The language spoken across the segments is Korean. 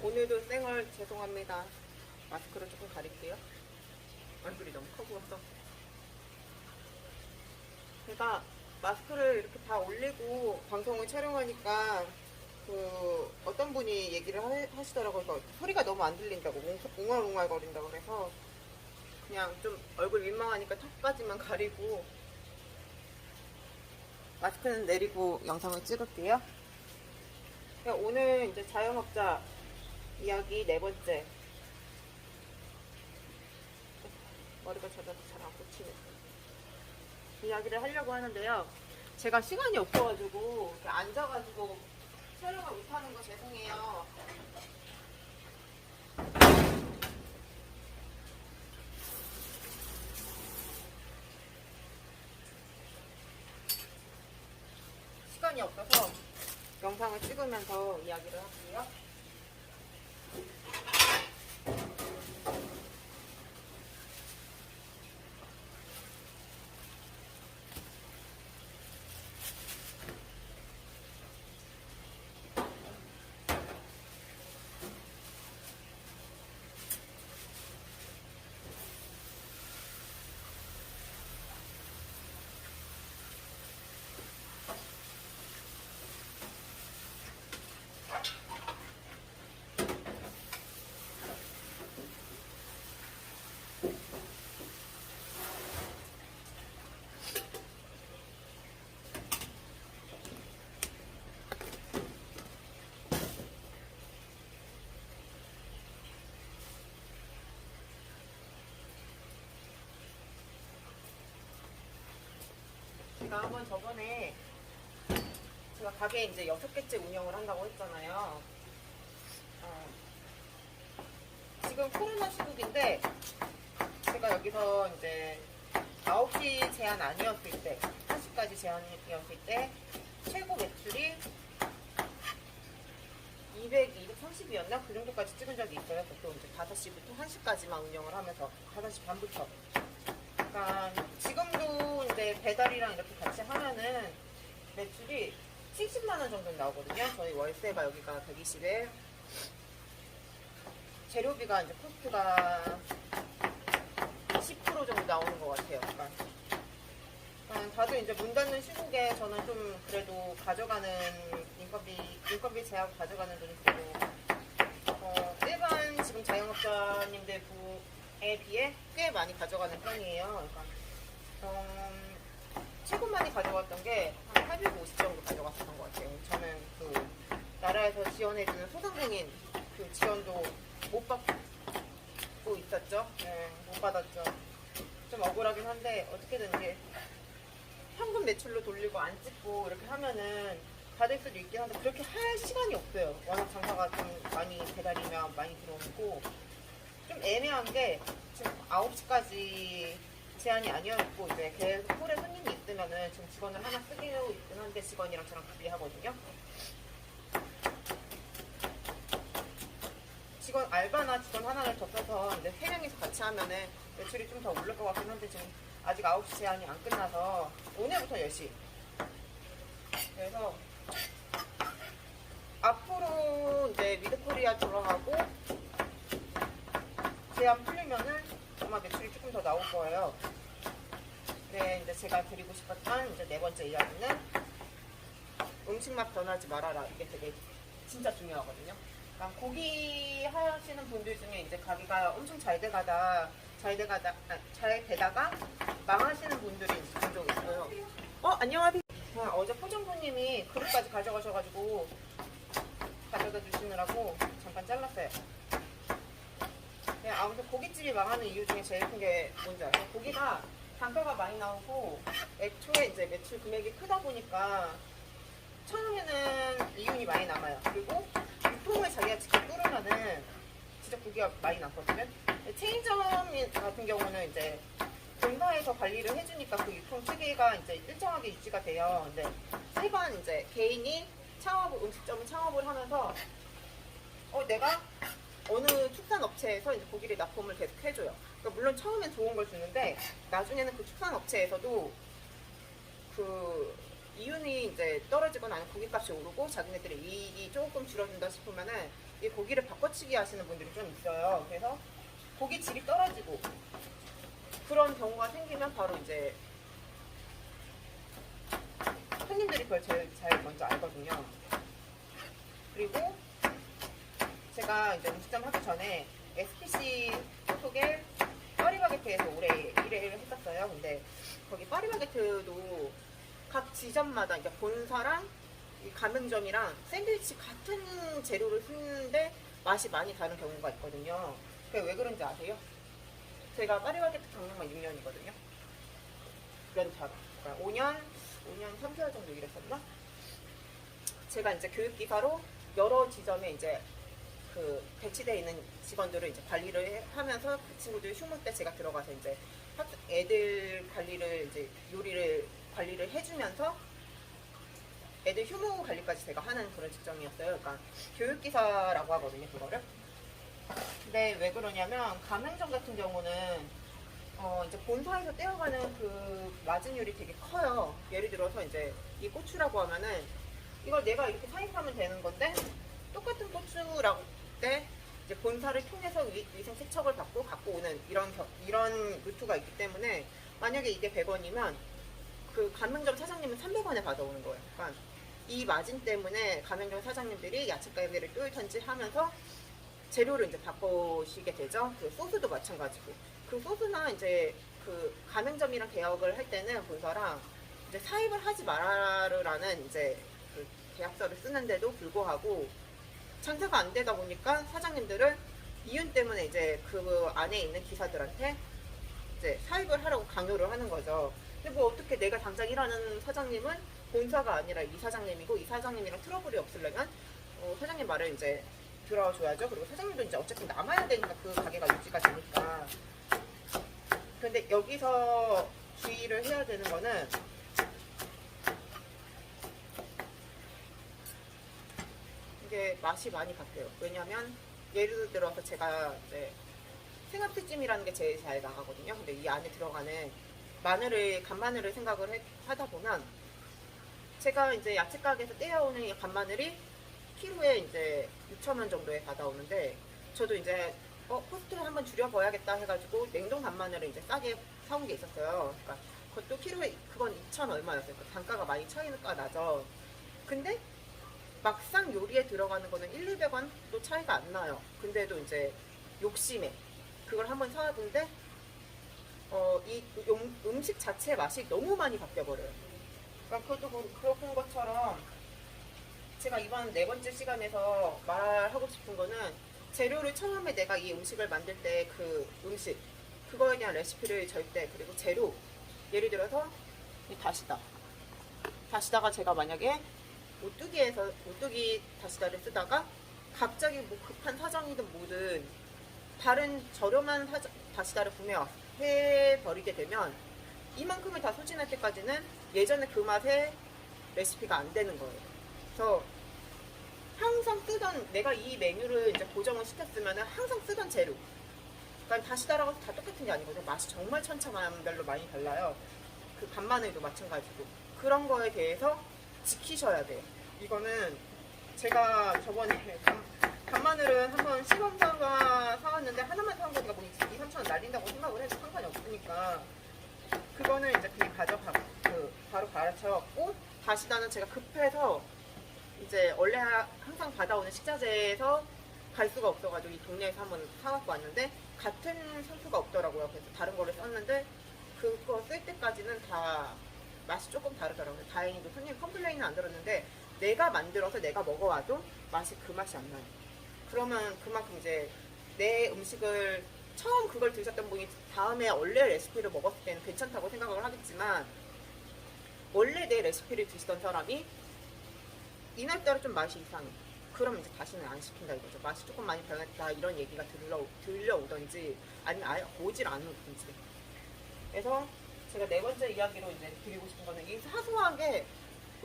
오늘도 쌩얼 죄송합니다. 마스크를 조금 가릴게요. 얼굴이 너무 커 보여서. 제가 마스크를 이렇게 다 올리고 방송을 촬영하니까 어떤 분이 얘기를 하시더라고요. 소리가 너무 안 들린다고, 웅얼웅얼 거린다고. 그래서 그냥 좀 얼굴 민망하니까 턱까지만 가리고 마스크는 내리고 영상을 찍을게요. 오늘 이제 자영업자 이야기 네 번째. 머리가 젖어서 잘 안 꽂히네. 이야기를 하려고 하는데요. 제가 시간이 없어가지고 이렇게 앉아가지고 촬영을 못하는 거 죄송해요. 시간이 없어서 영상을 찍으면서 이야기를 할게요. 제가 한번 저번에 제가 가게 이제 6개째 운영을 한다고 했잖아요. 지금 코로나 시국인데 제가 여기서 이제 9시 제한 아니었을 때, 1시까지 제한이었을 때 최고 매출이 230이었나? 그 정도까지 찍은 적이 있어요. 보통 이제 5시부터 1시까지만 운영을 하면서 5시 반부터. 그러니까 지금도 이제 배달이랑 이렇게 같이 하면은 매출이 70만 원 정도 나오거든요. 저희 월세가 여기가 120에 재료비가 이제 코스트가 10% 정도 나오는 것 같아요. 그러니까 다들 이제 문 닫는 시국에 저는 좀 그래도 가져가는 인건비 제약 가져가는 돈이 그래도 일반 지금 자영업자님들 부에 비해 꽤 많이 가져가는 편이에요. 그러니까 최고 많이 가져갔던 게 한 850 정도 가져갔었던 것 같아요. 저는 그 나라에서 지원해주는 소상공인 그 지원도 못 받고 있었죠. 네, 못 받았죠. 좀 억울하긴 한데 어떻게든 이제 현금 매출로 돌리고 안 찍고 이렇게 하면은 받을 수도 있긴 한데 그렇게 할 시간이 없어요. 워낙 장사가 좀 많이 배달이면 많이 들어오고 좀 애매한 게 지금 9시까지 제한이 아니었고 이제 계속 홀에 손님이 있으면은 지금 직원을 하나 쓰기로 있긴 한데 직원이랑 저랑 분리하거든요. 직원 알바나 직원 하나를 더 써서 이제 3명이서 같이 하면은 매출이 좀 더 오를 것 같긴 한데 지금 아직 9시 제한이 안 끝나서 오늘부터 10시. 그래서 앞으로 이제 미드코리아 돌아가고 제한 풀리면은 아마 매출이 조금 더 나올 거예요. 네, 이제 제가 드리고 싶었던 이제 네 번째 이야기는 음식 맛 변하지 말아라. 이게 되게 진짜 중요하거든요. 그러니까 고기 하시는 분들 중에 이제 가게가 엄청 잘 되다가 망하시는 분들이 종종 있어요. 안녕하세요. 어제 포장부님이 그릇까지 가져가셔가지고 가져다 주시느라고 잠깐 잘랐어요. 네, 아무튼 고깃집이 망하는 이유 중에 제일 큰 게 뭔지 알아요? 고기가 단가가 많이 나오고 애초에 이제 매출 금액이 크다 보니까 처음에는 이윤이 많이 남아요. 그리고 유통을 자기가 직접 뚫으면은 진짜 고기가 많이 남거든요. 체인점 같은 경우는 이제 본사에서 관리를 해주니까 그 유통 체계가 이제 일정하게 유지가 돼요. 근데 일반 이제 개인이 음식점을 창업을 하면서 내가 어느 축산업체에서 이제 고기를 납품을 계속 해줘요. 그러니까 물론 처음엔 좋은 걸 주는데 나중에는 그 축산업체에서도 그 이윤이 이제 떨어지거나 아니면 고기값이 오르고 자기네들의 이익이 조금 줄어든다 싶으면은 이 고기를 바꿔치기 하시는 분들이 좀 있어요. 그래서 고기 질이 떨어지고 그런 경우가 생기면 바로 이제 손님들이 그걸 제일 먼저 알거든요. 그리고 제가 이제 음식점 하기 전에 SPC 소속의 파리바게트에서 오래 일을 했었어요. 근데 거기 파리바게트도 각 지점마다 그러니까 본사랑 이 가맹점이랑 샌드위치 같은 재료를 쓰는데 맛이 많이 다른 경우가 있거든요. 그게 왜 그런지 아세요? 제가 파리바게트 경력만 6년이거든요. 연차로. 그러니까 5년 3개월 정도 일했었나? 제가 이제 교육기사로 여러 지점에 이제 그 배치되어 있는 직원들을 이제 관리를 하면서 그 친구들 휴무 때 제가 들어가서 이제 애들 관리를 이제 요리를 관리를 해주면서 애들 휴무 관리까지 제가 하는 그런 직종이었어요. 그러니까 교육기사라고 하거든요, 그거를. 근데 왜 그러냐면 가맹점 같은 경우는 이제 본사에서 떼어가는 그 마진율이 되게 커요. 예를 들어서 이제 이 고추라고 하면은 이걸 내가 이렇게 사입하면 되는 건데 똑같은 고추라고 때 이제 본사를 통해서 위생 세척을 받고 갖고 오는 이런 루트가 있기 때문에 만약에 이게 100원이면 그 가맹점 사장님은 300원에 받아오는 거예요. 그러니까 이 마진 때문에 가맹점 사장님들이 야채 가게를 뚫던지 하면서 재료를 이제 바꾸시게 되죠. 그 소스도 마찬가지고. 그 소스나 이제 그 가맹점이랑 계약을 할 때는 본사랑 이제 사입을 하지 말아라는 이제 그 계약서를 쓰는데도 불구하고 장사가 안 되다 보니까 사장님들은 이윤 때문에 이제 그 안에 있는 기사들한테 이제 사입을 하라고 강요를 하는 거죠. 근데 뭐 어떻게 내가 당장 일하는 사장님은 본사가 아니라 이 사장님이고 이 사장님이랑 트러블이 없으려면 사장님 말을 이제 들어줘야죠. 그리고 사장님도 이제 어쨌든 남아야 되니까 그 가게가 유지가 되니까. 근데 여기서 주의를 해야 되는 거는 이게 맛이 많이 바뀌어요. 왜냐면 예를 들어서 제가 이제 생합튀찜이라는 게 제일 잘 나가거든요. 근데 이 안에 들어가는 간마늘을 생각을 하다 보면 제가 이제 야채 가게에서 떼어오는 이 간마늘이 키로에 이제 6,000원 정도에 받아오는데 저도 이제 코스트를 한번 줄여봐야겠다 해가지고 냉동 간마늘을 이제 싸게 사온 게 있었어요. 그러니까 그것도 키로에 그건 2,000 얼마였어요. 그러니까 단가가 많이 차이가 나죠. 근데 막상 요리에 들어가는 거는 1,200원도 차이가 안 나요. 근데도 이제 욕심에 그걸 한번 사왔는데 이 음식 자체의 맛이 너무 많이 바뀌어버려요. 그러니까 그것도 그런 것처럼 제가 이번 4번째 시간에서 말하고 싶은 거는 재료를 처음에 내가 이 음식을 만들 때 그 음식 그거에 대한 레시피를 절대 그리고 재료 예를 들어서 이 다시다가 제가 만약에 오뚜기 다시다를 쓰다가 갑자기 뭐 급한 사정이든 뭐든 다른 저렴한 다시다를 구매해버리게 되면 이만큼을 다 소진할 때까지는 예전에 그 맛의 레시피가 안 되는 거예요. 그래서 항상 쓰던 내가 이 메뉴를 이제 고정을 시켰으면 항상 쓰던 재료 그러니까 다시다라고 해서 다 똑같은 게 아니거든요. 맛이 정말 천차만별로 많이 달라요. 그 간마늘도 마찬가지고 그런 거에 대해서 지키셔야 돼요. 이거는 제가 저번에 간마늘은 한번 시범사가 사왔는데 하나만 사온 거니까 뭐 2,000~3,000원 날린다고 생각을 해도 상관이 없으니까 그거는 이제 그냥 바로 갈아채웠고 다시다는 제가 급해서 이제 원래 항상 받아오는 식자재에서 갈 수가 없어가지고 이 동네에서 한번 사갖고 왔는데 같은 상표가 없더라고요. 그래서 다른 거를 썼는데 그거 쓸 때까지는 다 맛이 조금 다르더라고요. 다행히도 손님 컴플레인은 안 들었는데 내가 만들어서 내가 먹어와도 맛이 그 맛이 안 나요. 그러면 그만큼 이제 내 음식을 처음 그걸 드셨던 분이 다음에 원래 레시피를 먹었을 때는 괜찮다고 생각을 하겠지만 원래 내 레시피를 드시던 사람이 이날따라 좀 맛이 이상해. 그러면 이제 다시는 안 시킨다 이거죠. 맛이 조금 많이 변했다 이런 얘기가 들려오던지 아니면 아예 오질 않든지. 그래서 제가 4번째 이야기로 이제 드리고 싶은 거는 이 사소하게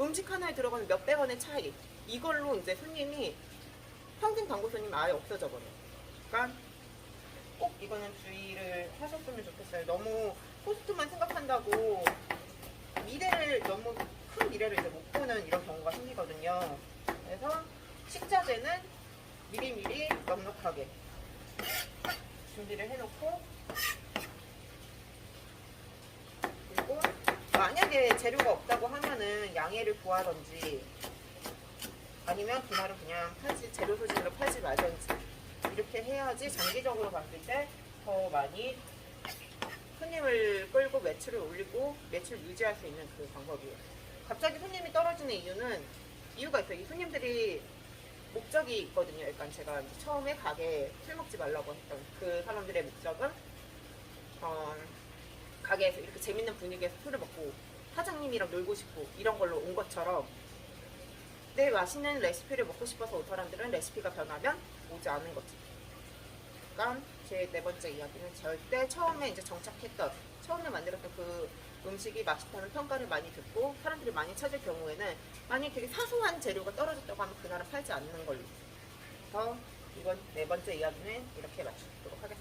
음식 하나에 들어가는 몇백 원의 차이 이걸로 이제 손님이 평생 광고 손님 아예 없어져 버려요. 그러니까 꼭 이거는 주의를 하셨으면 좋겠어요. 너무 코스트만 생각한다고 미래를 너무 큰 미래를 이제 못 보는 이런 경우가 생기거든요. 그래서 식자재는 미리미리 넉넉하게 준비를 해놓고, 그리고 만약에 재료가 없다고 하면은 양해를 구하던지 아니면 그날은 그냥 재료 소진으로 팔지 말던지 이렇게 해야지 장기적으로 봤을 때 더 많이 손님을 끌고 매출을 올리고 매출 유지할 수 있는 그 방법이에요. 갑자기 손님이 떨어지는 이유가 있어요. 이 손님들이 목적이 있거든요. 약간 제가 처음에 가게에 술 먹지 말라고 했던 그 사람들의 목적은 가게에서 이렇게 재밌는 분위기에서 술을 먹고 사장님이랑 놀고 싶고 이런 걸로 온 것처럼, 내 맛있는 레시피를 먹고 싶어서 온 사람들은 레시피가 변하면 오지 않은 거지. 그러니까 제 네 번째 이야기는 절대 처음에 이제 정착했던, 처음에 만들었던 그 음식이 맛있다는 평가를 많이 듣고 사람들이 많이 찾을 경우에는 만약에 되게 사소한 재료가 떨어졌다고 하면 그날은 팔지 않는 걸로. 그래서 이번 네 번째 이야기는 이렇게 마치도록 하겠습니다.